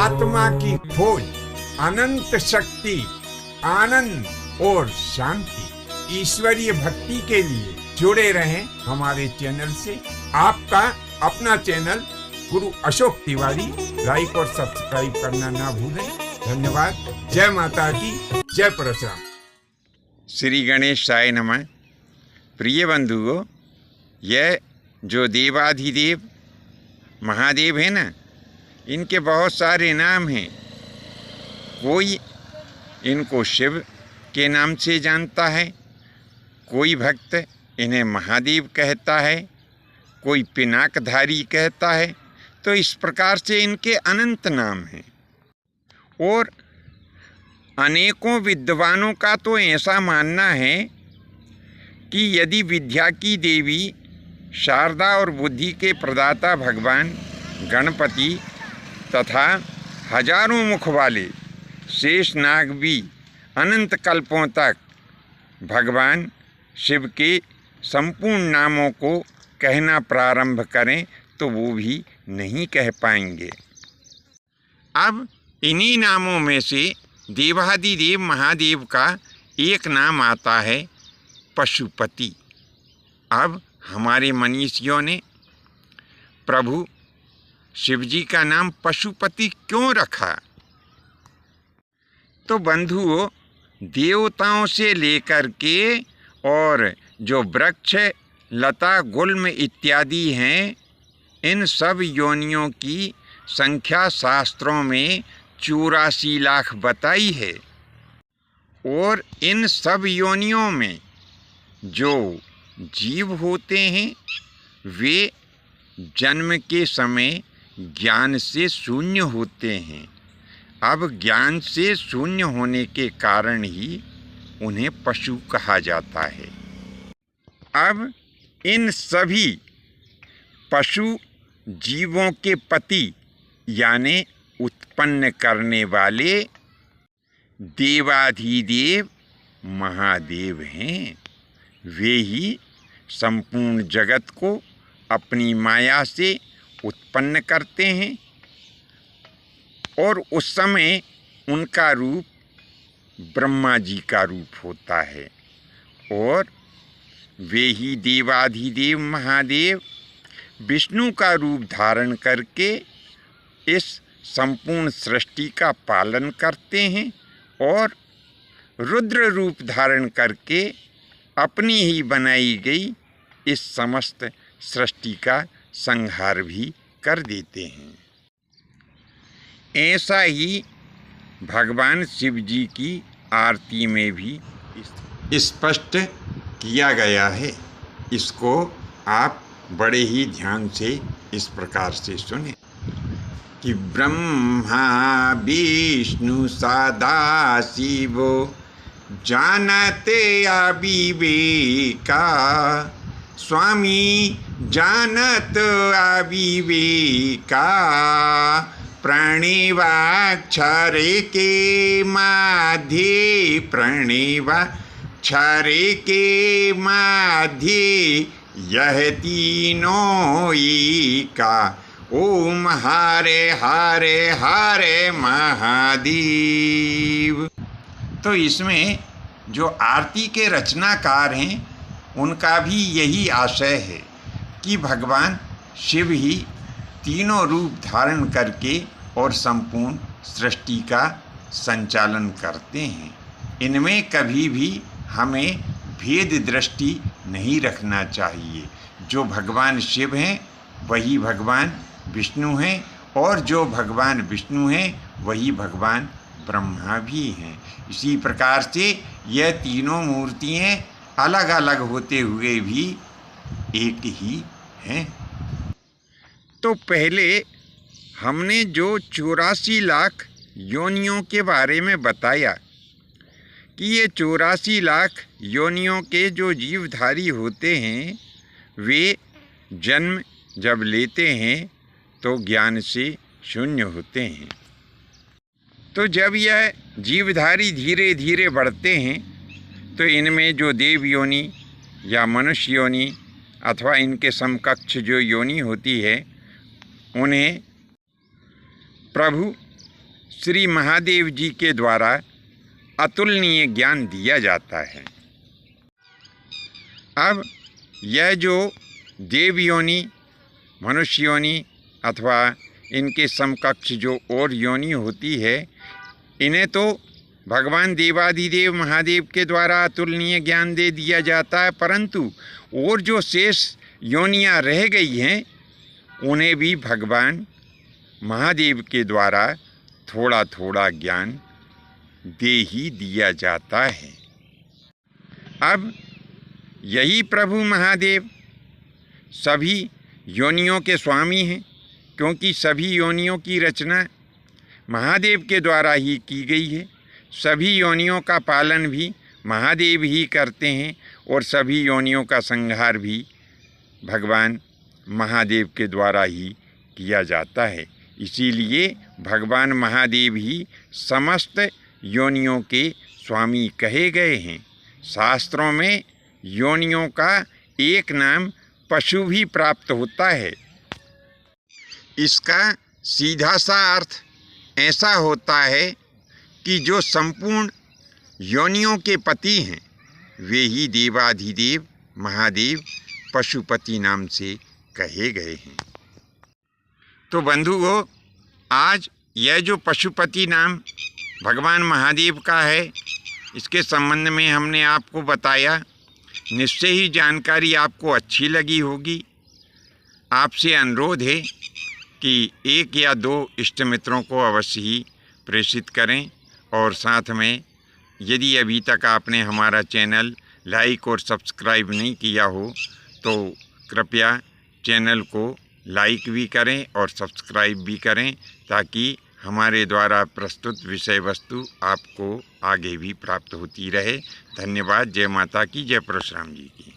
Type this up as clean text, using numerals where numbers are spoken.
आत्मा की खोज, अनंत शक्ति, आनंद और शांति, ईश्वरीय भक्ति के लिए जुड़े रहें हमारे चैनल से। आपका अपना चैनल गुरु अशोक तिवारी, लाइक और सब्सक्राइब करना ना भूलें। धन्यवाद। जय माता की, जय परशुराम। श्री गणेशाय नमः। प्रिय बंधुओं, यह जो देवाधिदेव महादेव है ना, इनके बहुत सारे नाम हैं। कोई इनको शिव के नाम से जानता है, कोई भक्त इन्हें महादेव कहता है, कोई पिनाकधारी कहता है। तो इस प्रकार से इनके अनंत नाम हैं। और अनेकों विद्वानों का तो ऐसा मानना है कि यदि विद्या की देवी शारदा और बुद्धि के प्रदाता भगवान गणपति तथा हजारों मुख वाले शेषनाग भी अनंत कल्पों तक भगवान शिव के संपूर्ण नामों को कहना प्रारंभ करें तो वो भी नहीं कह पाएंगे। अब इन्हीं नामों में से देवाधिदेव महादेव का एक नाम आता है पशुपति। अब हमारे मनीषियों ने प्रभु शिवजी का नाम पशुपति क्यों रखा? तो बंधुओं, देवताओं से लेकर के और जो वृक्ष, लता, गुल्म इत्यादि हैं, इन सब योनियों की संख्या शास्त्रों में 84 लाख बताई है। और इन सब योनियों में जो जीव होते हैं वे जन्म के समय ज्ञान से शून्य होते हैं। अब ज्ञान से शून्य होने के कारण ही उन्हें पशु कहा जाता है। अब इन सभी पशु जीवों के पति यानी उत्पन्न करने वाले देवाधिदेव महादेव हैं। वे ही संपूर्ण जगत को अपनी माया से उत्पन्न करते हैं और उस समय उनका रूप ब्रह्मा जी का रूप होता है। और वे ही देवाधिदेव महादेव विष्णु का रूप धारण करके इस संपूर्ण सृष्टि का पालन करते हैं और रुद्र रूप धारण करके अपनी ही बनाई गई इस समस्त सृष्टि का संहार भी कर देते हैं। ऐसा ही भगवान शिव जी की आरती में भी स्पष्ट किया गया है। इसको आप बड़े ही ध्यान से इस प्रकार से सुने कि ब्रह्मा विष्णु सदा शिव जानते अविवेका, स्वामी जानत अविवेका, प्रणवाक्षर के माध्ये, प्रणवाक्षर के माध्ये यह तीनों एका, ओम हरे हरे हरे महादेव। तो इसमें जो आरती के रचनाकार हैं उनका भी यही आशय है कि भगवान शिव ही तीनों रूप धारण करके और संपूर्ण सृष्टि का संचालन करते हैं। इनमें कभी भी हमें भेद दृष्टि नहीं रखना चाहिए। जो भगवान शिव हैं वही भगवान विष्णु हैं और जो भगवान विष्णु हैं वही भगवान ब्रह्मा भी हैं। इसी प्रकार से यह तीनों मूर्तियाँ अलग अलग होते हुए भी एक ही हैं। तो पहले हमने जो 84 लाख योनियों के बारे में बताया कि ये 84 लाख योनियों के जो जीवधारी होते हैं वे जन्म जब लेते हैं तो ज्ञान से शून्य होते हैं। तो जब यह जीवधारी धीरे धीरे बढ़ते हैं तो इनमें जो देव योनि या मनुष्य योनि अथवा इनके समकक्ष जो योनि होती है उन्हें प्रभु श्री महादेव जी के द्वारा अतुलनीय ज्ञान दिया जाता है। अब यह जो देव योनि, मनुष्य योनि अथवा इनके समकक्ष जो और योनि होती है, इन्हें तो भगवान देवाधिदेव महादेव के द्वारा अतुलनीय ज्ञान दे दिया जाता है, परंतु और जो शेष योनियाँ रह गई हैं उन्हें भी भगवान महादेव के द्वारा थोड़ा थोड़ा ज्ञान दे ही दिया जाता है। अब यही प्रभु महादेव सभी योनियों के स्वामी हैं, क्योंकि सभी योनियों की रचना महादेव के द्वारा ही की गई है। सभी योनियों का पालन भी महादेव ही करते हैं और सभी योनियों का संहार भी भगवान महादेव के द्वारा ही किया जाता है। इसीलिए भगवान महादेव ही समस्त योनियों के स्वामी कहे गए हैं। शास्त्रों में योनियों का एक नाम पशु भी प्राप्त होता है। इसका सीधा सा अर्थ ऐसा होता है कि जो संपूर्ण योनियों के पति हैं वे ही देवाधिदेव महादेव पशुपति नाम से कहे गए हैं। तो बंधुओं, आज यह जो पशुपति नाम भगवान महादेव का है, इसके संबंध में हमने आपको बताया। निश्चय ही जानकारी आपको अच्छी लगी होगी। आपसे अनुरोध है कि 1 या 2 इष्ट मित्रों को अवश्य ही प्रेषित करें, और साथ में यदि अभी तक आपने हमारा चैनल लाइक और सब्सक्राइब नहीं किया हो तो कृपया चैनल को लाइक भी करें और सब्सक्राइब भी करें, ताकि हमारे द्वारा प्रस्तुत विषय वस्तु आपको आगे भी प्राप्त होती रहे। धन्यवाद। जय माता की, जय परशुराम जी की।